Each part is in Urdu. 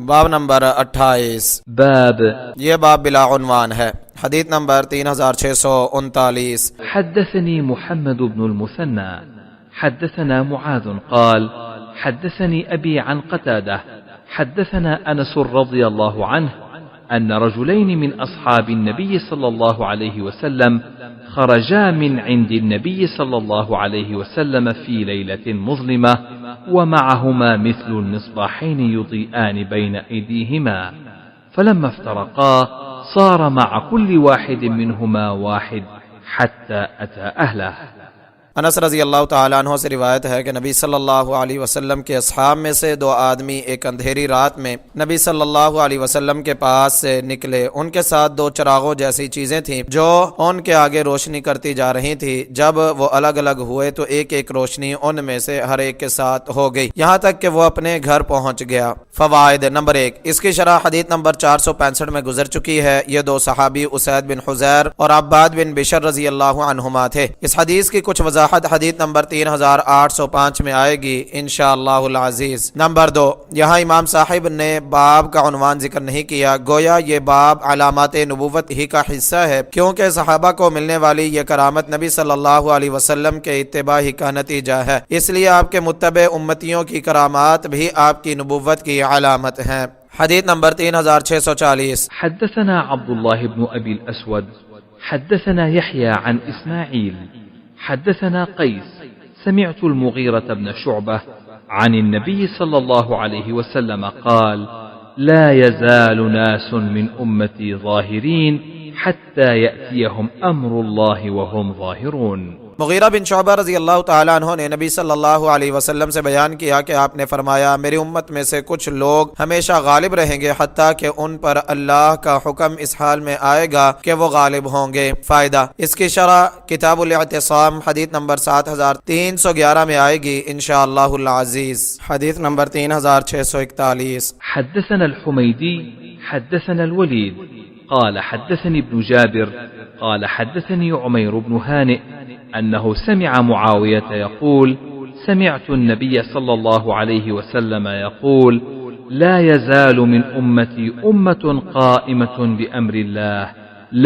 باب نمبر 28 باب یہ باب بلا عنوان ہے۔ حدیث نمبر 3639 حدثني محمد بن المثنى حدثنا معاذ قال حدثني أبي عن قتادة حدثنا أنس رضي الله عنه أن رجلين من أصحاب النبي صلى الله عليه وسلم خرجا من عند النبي صلى الله عليه وسلم في ليلة مظلمة ومعهما مثل المصباحين يضيئان بين أيديهما، فلما افترقا صار مع كل واحد منهما واحد حتى أتى أهله۔ انس رضی اللہ تعالیٰ عنہ سے روایت ہے کہ نبی صلی اللہ علیہ وسلم کے اصحاب میں سے دو آدمی ایک اندھیری رات میں نبی صلی اللہ علیہ وسلم کے پاس سے نکلے۔ ان کے ساتھ دو چراغوں جیسی چیزیں تھیں جو ان کے آگے روشنی کرتی جا رہی تھی۔ جب وہ الگ الگ ہوئے تو ایک ایک روشنی ان میں سے ہر ایک کے ساتھ ہو گئی، یہاں تک کہ وہ اپنے گھر پہنچ گیا۔ فوائد نمبر 1، اس کی شرح حدیث نمبر 465 میں گزر چکی ہے۔ یہ دو صحابی اسید بن حضیر اور عباد بن بشر رضی اللہ عنہما تھے۔ اس حدیث کی کچھ وضاحت حدیث نمبر 3805 میں آئے گی انشاءاللہ العزیز۔ نمبر 2، یہاں امام صاحب نے باب کا عنوان ذکر نہیں کیا، گویا یہ باب علامات نبوت ہی کا حصہ ہے، کیونکہ صحابہ کو ملنے والی یہ کرامت نبی صلی اللہ علیہ وسلم کے اتباع ہی کا نتیجہ ہے، اس لیے آپ کے متبع امتیوں کی کرامات بھی آپ کی نبوت کی علامت ہیں۔ حدیث نمبر 3640 حدثنا عبد الله بن أبي الأسود حدثنا يحيى عن إسماعيل حدثنا قيس سمعت المغيرة بن شعبة عن النبي صلى الله عليه وسلم قال لا يزال ناس من أمتي ظاهرين حتى يأتيهم أمر الله وهم ظاهرون۔ مغیرہ بن شعبہ رضی اللہ تعالیٰ عنہ نے نبی صلی اللہ علیہ وسلم سے بیان کیا کہ آپ نے فرمایا میری امت میں سے کچھ لوگ ہمیشہ غالب رہیں گے حتیٰ کہ ان پر اللہ کا حکم اس حال میں آئے گا کہ وہ غالب ہوں گے۔ فائدہ، اس کی شرح کتاب الاعتصام حدیث نمبر 7311 میں آئے گی انشاءاللہ العزیز۔ حدیث نمبر 3641 حدثنا الحميدي حدثنا الوليد قال حدثني ابن جابر قال حدثني عمير بن هانئ أنه سمع معاوية يقول سمعت النبي صلى الله عليه وسلم يقول لا يزال من أمتي أمة قائمة بأمر الله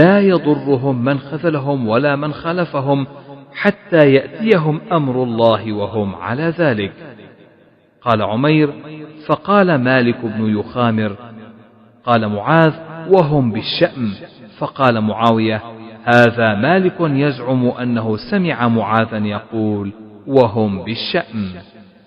لا يضرهم من خذلهم ولا من خلفهم حتى يأتيهم أمر الله وهم على ذلك۔ قال عمير فقال مالك بن يخامر قال معاذ وهم بالشأم، فقال معاوية هذا مالك يزعم أنه سمع معاذا يقول وهم بالشأم۔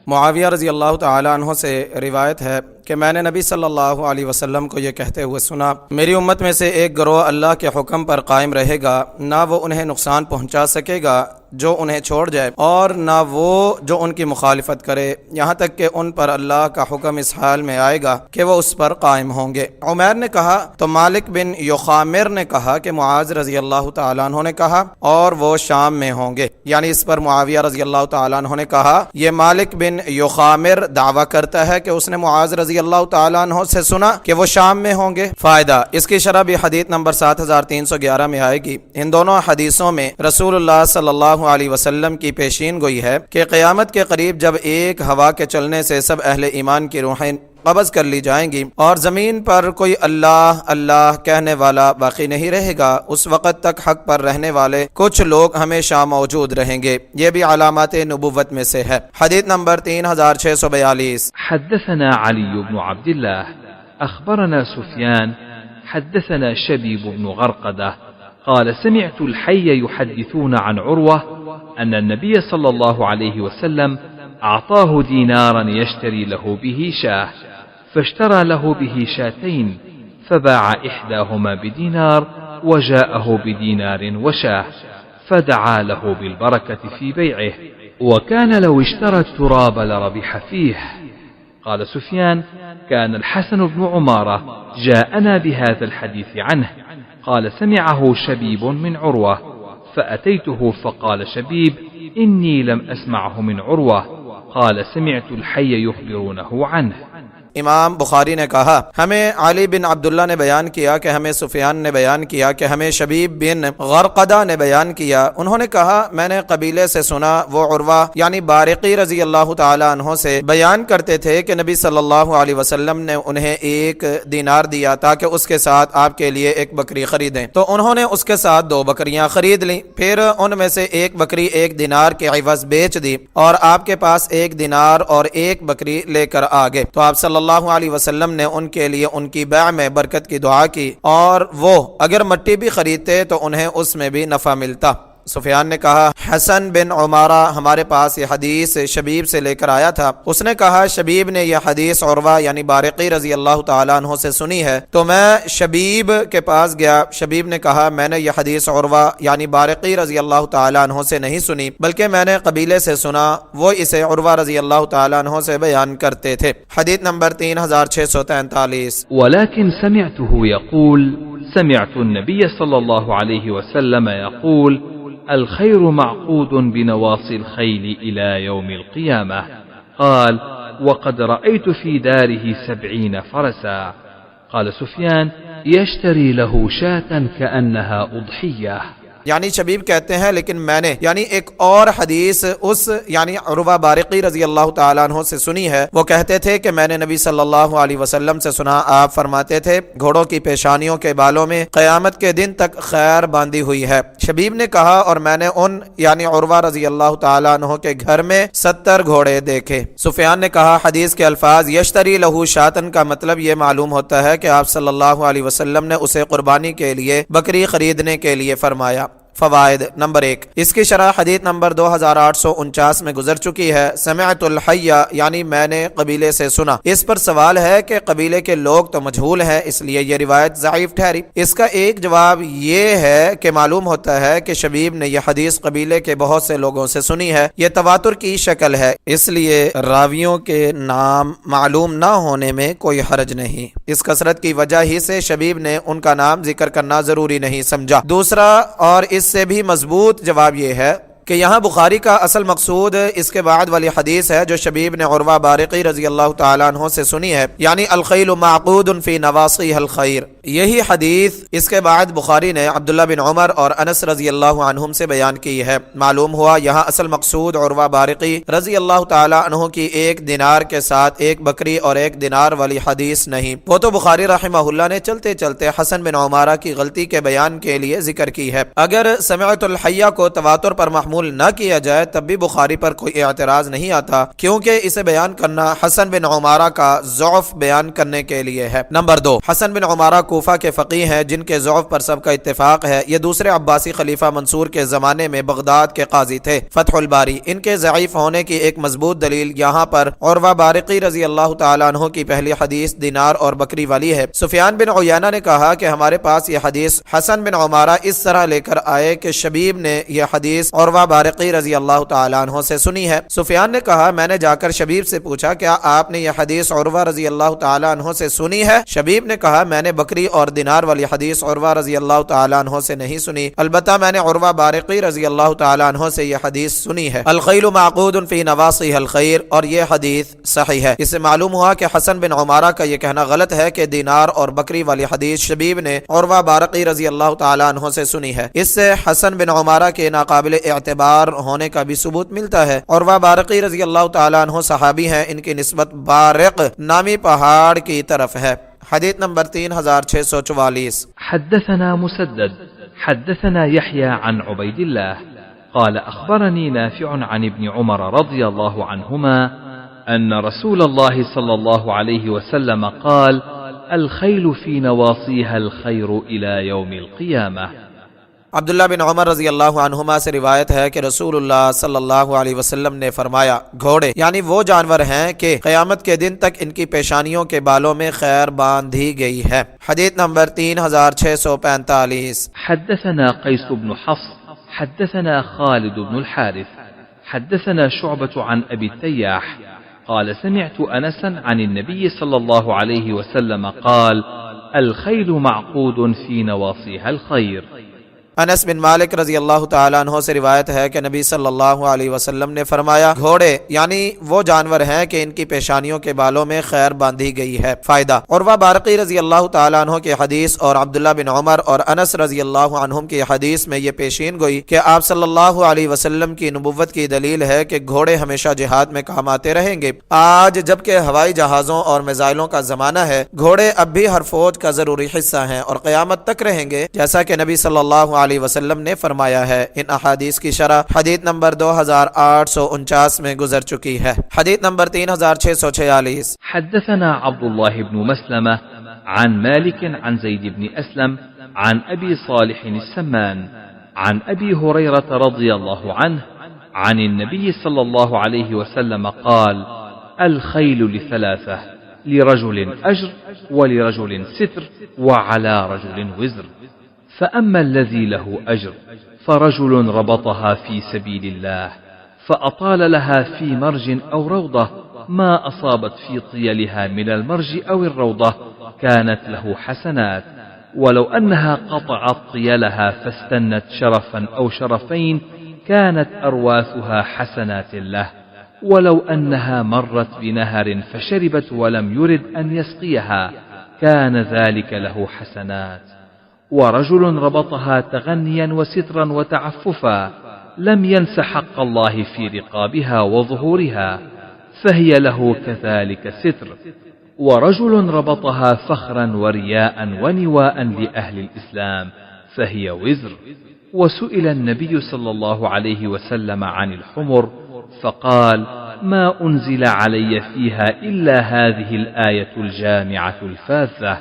معاویہ رضی اللہ تعالیٰ عنہ سے روایت ہے کہ میں نے نبی صلی اللہ علیہ وسلم کو یہ کہتے ہوئے سنا، میری امت میں سے ایک گروہ اللہ کے حکم پر قائم رہے گا، نہ وہ انہیں نقصان پہنچا سکے گا جو انہیں چھوڑ جائے اور نہ وہ جو ان کی مخالفت کرے، یہاں تک کہ ان پر اللہ کا حکم اس حال میں آئے گا کہ وہ اس پر قائم ہوں گے۔ عمیر نے کہا تو مالک بن یخامر نے کہا کہ معاذ رضی اللہ تعالیٰ عنہ نے کہا اور وہ شام میں ہوں گے، یعنی اس پر معاویہ رضی اللہ تعالیٰ عنہ نے کہا یہ مالک بن یخامر دعویٰ کرتا ہے کہ اس نے معاذ رضی اللہ تعالیٰ عنہ سے سنا کہ وہ شام میں ہوں گے۔ فائدہ، اس کی شرح بھی حدیث نمبر 7311 میں آئے گی۔ ان دونوں حدیثوں میں رسول اللہ صلی اللہ علیہ وسلم کی پیشین گوئی ہے کہ قیامت کے قریب جب ایک ہوا کے چلنے سے سب اہل ایمان کی روحیں قبض کر لی جائیں گی اور زمین پر کوئی اللہ اللہ کہنے والا باقی نہیں رہے گا، اس وقت تک حق پر رہنے والے کچھ لوگ ہمیشہ موجود رہیں گے، یہ بھی علامات نبوت میں سے ہے۔ حدیث نمبر 3642 حدثنا علي بن عبد الله أخبرنا سفيان حدثنا شبيب بن غرقدة قال سمعت الحي يحدثون عن عروة أن النبي صلى الله عليه وسلم أعطاه دينارا يشتري له به شاه، فاشترى له به شاتين فباع إحداهما بدينار وجاءه بدينار وشاه، فدعا له بالبركة في بيعه، وكان لو اشترى التراب لربح فيه۔ قال سفيان كان الحسن بن عمارة جاءنا بهذا الحديث عنه، قال سمعه شبيب من عروة، فأتيته فقال شبيب إني لم أسمعه من عروة، قال سمعت الحي يخبرونه عنه۔ امام بخاری نے کہا ہمیں علی بن عبداللہ نے بیان کیا کہ ہمیں سفیان نے بیان کیا کہ ہمیں شبیب بن غرقدہ نے بیان کیا، انہوں نے کہا میں نے قبیلے سے سنا، وہ عروہ یعنی بارقی رضی اللہ تعالی عنہ سے بیان کرتے تھے کہ نبی صلی اللہ علیہ وسلم نے انہیں 1 دینار دیا تاکہ اس کے ساتھ آپ کے لیے 1 بکری خریدیں، تو انہوں نے اس کے ساتھ 2 بکریاں خرید لیں، پھر ان میں سے 1 بکری 1 دینار کے عوض بیچ دی اور آپ کے پاس 1 دینار اور 1 بکری لے کر آگے، تو آپ صلی اللہ علیہ وسلم نے ان کے لیے ان کی بیع میں برکت کی دعا کی، اور وہ اگر مٹی بھی خریدتے تو انہیں اس میں بھی نفع ملتا۔ سفیان نے کہا حسن بن عمارہ ہمارے پاس یہ حدیث شبیب سے لے کر آیا تھا، اس نے کہا شبیب نے یہ حدیث عروہ یعنی بارقی رضی اللہ تعالیٰ عنہ سے سنی ہے، تو میں شبیب کے پاس گیا، شبیب نے کہا میں نے یہ حدیث عروہ یعنی بارقی رضی اللہ تعالیٰ عنہ سے نہیں سنی بلکہ میں نے قبیلے سے سنا، وہ اسے عروہ رضی اللہ تعالیٰ عنہ سے بیان کرتے تھے۔ حدیث نمبر 3643۔ ولكن سمعته يقول سمعت النبي صلى الله عليه وسلم يقول الخير معقود بنواصي الخيل إلى يوم القيامة. قال وقد رأيت في داره 70 فرسا. قال سفيان يشتري له شاة كأنها أضحية. یعنی شبیب کہتے ہیں لیکن میں نے یعنی ایک اور حدیث اس یعنی عروہ بارقی رضی اللہ تعالیٰ عنہ سے سنی ہے، وہ کہتے تھے کہ میں نے نبی صلی اللہ علیہ وسلم سے سنا، آپ فرماتے تھے گھوڑوں کی پیشانیوں کے بالوں میں قیامت کے دن تک خیر باندھی ہوئی ہے۔ شبیب نے کہا اور میں نے ان یعنی عروہ رضی اللہ تعالیٰ عنہ کے گھر میں 70 گھوڑے دیکھے۔ سفیان نے کہا حدیث کے الفاظ یشتری لہو شاتن کا مطلب یہ معلوم ہوتا ہے کہ آپ صلی اللہ علیہ وسلم نے اسے قربانی کے لیے بکری خریدنے کے لیے فرمایا۔ فوائد نمبر 1، اس کی شرح حدیث نمبر 2849 میں گزر چکی ہے۔ سمعت الحی یعنی میں نے قبیلے سے سنا، اس پر سوال ہے کہ قبیلے کے لوگ تو مجہول ہیں اس لیے یہ روایت ضعیف ٹھہری۔ اس کا ایک جواب یہ ہے کہ معلوم ہوتا ہے کہ شبیب نے یہ حدیث قبیلے کے بہت سے لوگوں سے سنی ہے، یہ تواتر کی شکل ہے، اس لیے راویوں کے نام معلوم نہ ہونے میں کوئی حرج نہیں، اس کثرت کی وجہ ہی سے شبیب نے ان کا نام ذکر کرنا ضروری نہیں سمجھا۔ دوسرا اور اس سے بھی مضبوط جواب یہ ہے کہ یہاں بخاری کا اصل مقصود اس کے بعد والی حدیث ہے جو شبیب نے عروہ بارقی رضی اللہ تعالیٰ عنہ سے سنی ہے، یعنی الخیل معقود فی نواصیہ الخیر، یہی حدیث اس کے بعد بخاری نے عبداللہ بن عمر اور انس رضی اللہ عنہم سے بیان کی ہے۔ معلوم ہوا یہاں اصل مقصود عروہ بارقی رضی اللہ تعالیٰ عنہ کی 1 دینار کے ساتھ 1 بکری اور 1 دینار والی حدیث نہیں، وہ تو بخاری رحمہ اللہ نے چلتے چلتے حسن بن عمارہ کی غلطی کے بیان کے لیے ذکر کی ہے۔ اگر سمعت الحیہ کو تواتر پر محمول نہ کیا جائے تب بھی بخاری پر کوئی اعتراض نہیں آتا، کیونکہ اسے بیان کرنا حسن بن عمارہ کا ضعف بیان کرنے کے لیے ہے۔ نمبر 2، حسن بن عمارہ کوفہ کے فقیہ ہیں جن کے ضعف پر سب کا اتفاق ہے، یہ دوسرے عباسی خلیفہ منصور کے زمانے میں بغداد کے قاضی تھے۔ فتح الباری، ان کے ضعیف ہونے کی ایک مضبوط دلیل یہاں پر عروہ بارقی رضی اللہ تعالیٰ عنہ کی پہلی حدیث دینار اور بکری والی ہے۔ سفیان بن عیینہ نے کہا کہ ہمارے پاس یہ حدیث حسن بن عمارہ اس طرح لے کر آئے کہ شبیب نے یہ حدیث عروہ بارقی رضی اللہ تعالیٰ عنہ سے سنی ہے۔ سفیان نے کہا میں نے جا کر شبیب سے پوچھا کیا آپ نے یہ حدیث عروہ رضی اللہ تعالیٰ عنہ سے سنی ہے؟ شبیب نے کہا میں نے بکری اور دینار والی حدیث عروہ رضی اللہ تعالیٰ عنہ سے نہیں سنی، البتہ میں نے عروہ بارقی رضی اللہ تعالیٰ عنہ سے یہ حدیث سنی ہے، الخیل معقود فی نواصیہ الخیر، اور یہ حدیث صحیح ہے۔ اس سے معلوم ہوا کہ حسن بن عمارہ کا یہ کہنا غلط ہے کہ دینار اور بکری والی حدیث شبیب نے عروہ بارقی رضی اللہ تعالیٰ عنہ سے سنی ہے۔ اس سے حسن بن عمارہ کے ناقابل اعتبار ہونے کا بھی ثبوت ملتا ہے۔ عروہ بارقی رضی اللہ تعالیٰ عنہ صحابی ہیں، ان کی نسبت بارق نامی پہاڑ کی طرف ہے۔ حدیث نمبر 3644۔ حدثنا مسدد حدثنا يحيى عن عبيد الله قال أخبرني نافع عن ابن عمر رضي الله عنهما أن رسول الله صلى الله عليه وسلم قال الخيل في نواصيها الخير إلى يوم القيامة۔ عبداللہ بن عمر رضی اللہ عنہما سے روایت ہے کہ رسول اللہ صلی اللہ علیہ وسلم نے فرمایا گھوڑے یعنی وہ جانور ہیں کہ قیامت کے دن تک ان کی پیشانیوں کے بالوں میں خیر باندھی گئی ہے۔ حدیث نمبر 3645۔ حدثنا قيس بن حفص حدثنا خالد بن الحارث حدثنا شعبة عن أبي التياح قال سمعت أنسا عن النبي صلى الله عليه وسلم قال الخيل معقود في نواصيها الخير۔ انس بن مالک رضی اللہ تعالیٰ عنہ سے روایت ہے کہ نبی صلی اللہ علیہ وسلم نے فرمایا گھوڑے یعنی وہ جانور ہیں کہ ان کی پیشانیوں کے بالوں میں خیر باندھی گئی ہے۔ فائدہ، عروہ بارقی رضی اللہ تعالیٰ عنہ کی حدیث اور عبداللہ بن عمر اور انس رضی اللہ عنہم کی حدیث میں یہ پیشین گوئی کہ آپ صلی اللہ علیہ وسلم کی نبوت کی دلیل ہے کہ گھوڑے ہمیشہ جہاد میں کام آتے رہیں گے۔ آج جبکہ ہوائی جہازوں اور میزائلوں کا زمانہ ہے، گھوڑے اب بھی ہر فوج کا ضروری حصہ ہیں اور قیامت تک رہیں گے، جیسا کہ نبی صلی اللہ علیہ وسلم نے فرمایا ہے۔ ان احادیث کی شرح حدیث نمبر 2849 میں گزر چکی ہے۔ حدیث نمبر 3646 حدثنا عبد الله بن مسلمة عن مالك عن زيد بن أسلم عن أبي صالح السمان عن أبي هريرة رضي الله عنه عن النبي صلى الله عليه وسلم قال: الخيل لثلاثة، لرجل أجر ولرجل ستر وعلى رجل وزر. فأما الذي له أجر فرجل ربطها في سبيل الله فأطال لها في مرج أو روضة ما أصابت في طيلها من المرج أو الروضة كانت له حسنات، ولو أنها قطعت طيلها فاستنت شرفا أو شرفين كانت أرواثها حسنات له، ولو أنها مرت بنهر فشربت ولم يرد أن يسقيها كان ذلك له حسنات. ورجل ربطها تغنيا وسترا وتعففا لم ينس حق الله في رقابها وظهورها فهي له كذلك ستر. ورجل ربطها فخرا ورياء ونواء لأهل الإسلام فهي وزر. وسئل النبي صلى الله عليه وسلم عن الحمر فقال: ما أنزل علي فيها إلا هذه الآية الجامعة الفاذة: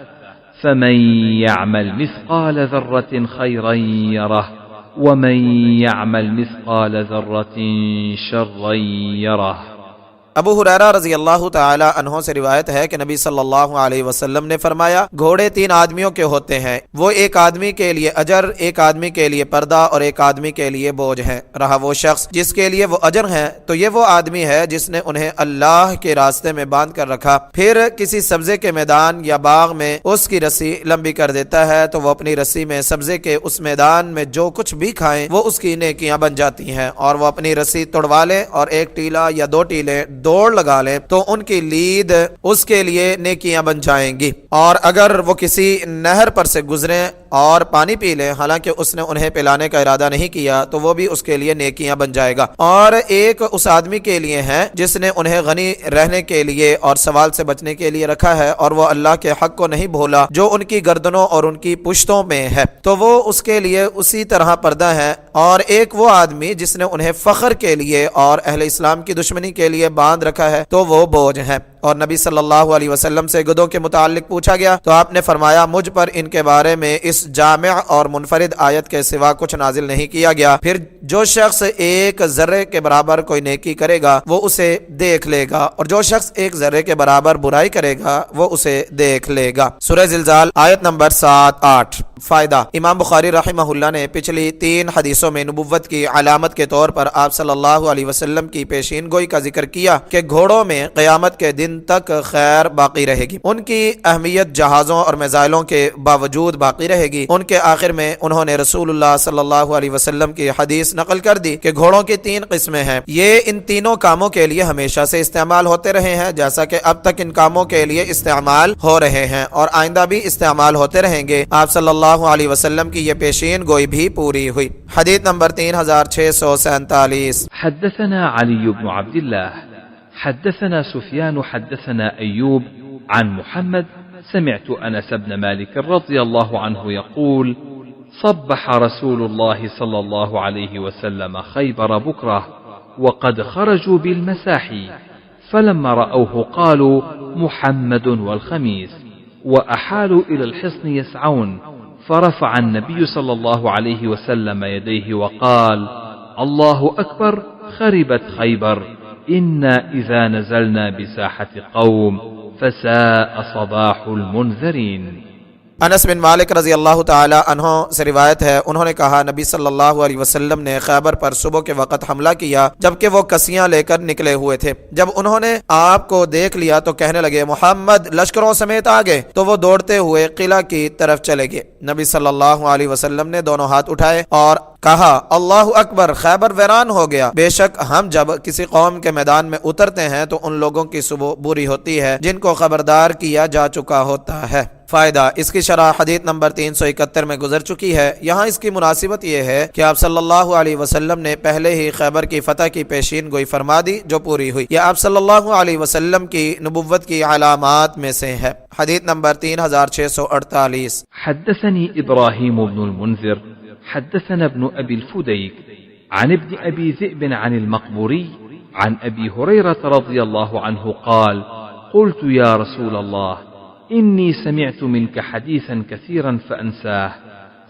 فمن يعمل مثقال ذرة خيرا يره ومن يعمل مثقال ذرة شرا يره. ابو ہریرہ رضی اللہ تعالی عنہ سے روایت ہے کہ نبی صلی اللہ علیہ وسلم نے فرمایا گھوڑے تین آدمیوں کے ہوتے ہیں، وہ ایک آدمی کے لیے اجر، ایک آدمی کے لیے پردہ اور ایک آدمی کے لیے بوجھ ہیں۔ رہا وہ شخص جس کے لیے وہ اجر ہیں تو یہ وہ آدمی ہے جس نے انہیں اللہ کے راستے میں باندھ کر رکھا، پھر کسی سبزے کے میدان یا باغ میں اس کی رسی لمبی کر دیتا ہے تو وہ اپنی رسی میں سبزے کے اس میدان میں جو کچھ بھی کھائیں وہ اس کی نیکیاں بن جاتی ہیں، اور وہ اپنی رسی توڑوا لے اور ایک ٹیلا یا دو ٹیلے دوڑ لگا لیں تو ان کی لید اس کے لیے نیکیاں بن جائیں گی، اور اگر وہ کسی نہر پر سے گزریں اور پانی پی لیں حالانکہ اس نے انہیں پلانے کا ارادہ نہیں کیا تو وہ بھی اس کے لیے نیکیاں بن جائے گا۔ اور ایک اس آدمی کے لیے ہے جس نے انہیں غنی رہنے کے لیے اور سوال سے بچنے کے لیے رکھا ہے اور وہ اللہ کے حق کو نہیں بھولا جو ان کی گردنوں اور ان کی پشتوں میں ہے تو وہ اس کے لیے اسی طرح پردہ ہے، اور ایک وہ آدمی جس نے انہیں فخر کے لیے اور اہل اسلام کی دشمنی کے لیے باندھ رکھا ہے تو وہ بوجھ ہے۔ اور نبی صلی اللہ علیہ وسلم سے گدوں کے متعلق پوچھا گیا تو آپ نے فرمایا مجھ پر ان کے بارے میں اس جامع اور منفرد آیت کے سوا کچھ نازل نہیں کیا گیا، پھر جو شخص ایک ذرے کے برابر کوئی نیکی کرے گا وہ اسے دیکھ لے گا، اور جو شخص ایک ذرے کے برابر برائی کرے گا وہ اسے دیکھ لے گا۔ سورہ زلزال آیت نمبر 7-8۔ فائدہ، امام بخاری رحمہ اللہ نے پچھلی 3 حدیثوں میں نبوت کی علامت کے طور پر آپ صلی اللہ علیہ وسلم کی پیشین گوئی کا ذکر کیا کہ گھوڑوں میں قیامت کے دن تک خیر باقی رہے گی، ان کی اہمیت جہازوں اور میزائلوں کے باوجود باقی رہے گی۔ ان کے آخر میں انہوں نے رسول اللہ صلی اللہ علیہ وسلم کی حدیث نقل کر دی کہ گھوڑوں کی 3 قسمیں ہیں، یہ ان تینوں کاموں کے لیے ہمیشہ سے استعمال ہوتے رہے ہیں جیسا کہ اب تک ان کاموں کے لیے استعمال ہو رہے ہیں اور آئندہ بھی استعمال ہوتے رہیں گے۔ آپ صلی اللہ علیہ وسلم کی یہ پیشین گوئی بھی پوری ہوئی۔ حدیث نمبر 3647۔ حدثنا علي بن عبد الله حدثنا سفيان حدثنا أيوب عن محمد سمعت أنس بن مالك رضي الله عنه يقول: صبح رسول الله صلى الله عليه وسلم خيبر بكرة وقد خرجوا بالمساحي، فلما رأوه قالوا: محمد والخميس، وأحالوا إلى الحصن يسعون، فرفع النبي صلى الله عليه وسلم يديه وقال: الله أكبر، خربت خيبر، إنا إذا نزلنا بساحة قوم فساء صباح المنذرين. انس بن مالک رضی اللہ تعالی عنہ سے روایت ہے، انہوں نے کہا نبی صلی اللہ علیہ وسلم نے خیبر پر صبح کے وقت حملہ کیا جبکہ وہ کسیاں لے کر نکلے ہوئے تھے۔ جب انہوں نے آپ کو دیکھ لیا تو کہنے لگے محمد لشکروں سمیت آگے، تو وہ دوڑتے ہوئے قلعہ کی طرف چلے گئے۔ نبی صلی اللہ علیہ وسلم نے دونوں ہاتھ اٹھائے اور کہا اللہ اکبر، خیبر ویران ہو گیا۔ بے شک ہم جب کسی قوم کے میدان میں اترتے ہیں تو ان لوگوں کی صبح بری ہوتی ہے جن کو خبردار کیا جا چکا ہوتا ہے۔ فائدہ، اس کی شرح حدیث نمبر 371 میں گزر چکی ہے۔ یہاں اس کی مناسبت یہ ہے کہ آپ صلی اللہ علیہ وسلم نے پہلے ہی خیبر کی فتح کی پیشین گوئی فرما دی جو پوری ہوئی۔ یہ آپ صلی اللہ علیہ وسلم کی نبوت کی علامات میں سے ہے۔ حدیث نمبر 3648۔ حدثني إبراهيم بن المنذر حدثنا ابن أبي الفديك عن ابن أبي ذئب عن المقبوري عن أبي هريرة رضي الله عنه قال قلت يا رسول الله إني سمعت منك حديثا كثيرا فأنساه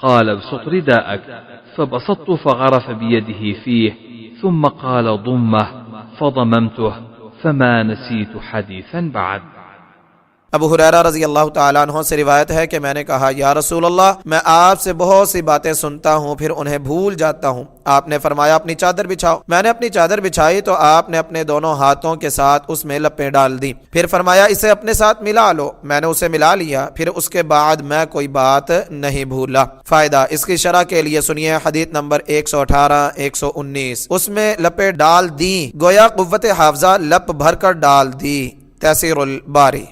قال ابسط رداءك فبسطت فغرف بيده فيه ثم قال ضمه فضممته فما نسيت حديثا بعد۔ ابو ہریرہ رضی اللہ تعالیٰ عنہ سے روایت ہے کہ میں نے کہا یا رسول اللہ، میں آپ سے بہت سی باتیں سنتا ہوں پھر انہیں بھول جاتا ہوں۔ آپ نے فرمایا اپنی چادر بچھاؤ۔ میں نے اپنی چادر بچھائی تو آپ نے اپنے دونوں ہاتھوں کے ساتھ اس میں لپیں ڈال دی، پھر فرمایا اسے اپنے ساتھ ملا لو۔ میں نے اسے ملا لیا، پھر اس کے بعد میں کوئی بات نہیں بھولا۔ فائدہ، اس کی شرح کے لیے سنیے حدیث نمبر 118 119۔ اس میں لپیں ڈال دی، گویا قوت حافظہ لپ بھر کر ڈال دی۔ تیسیر الباری۔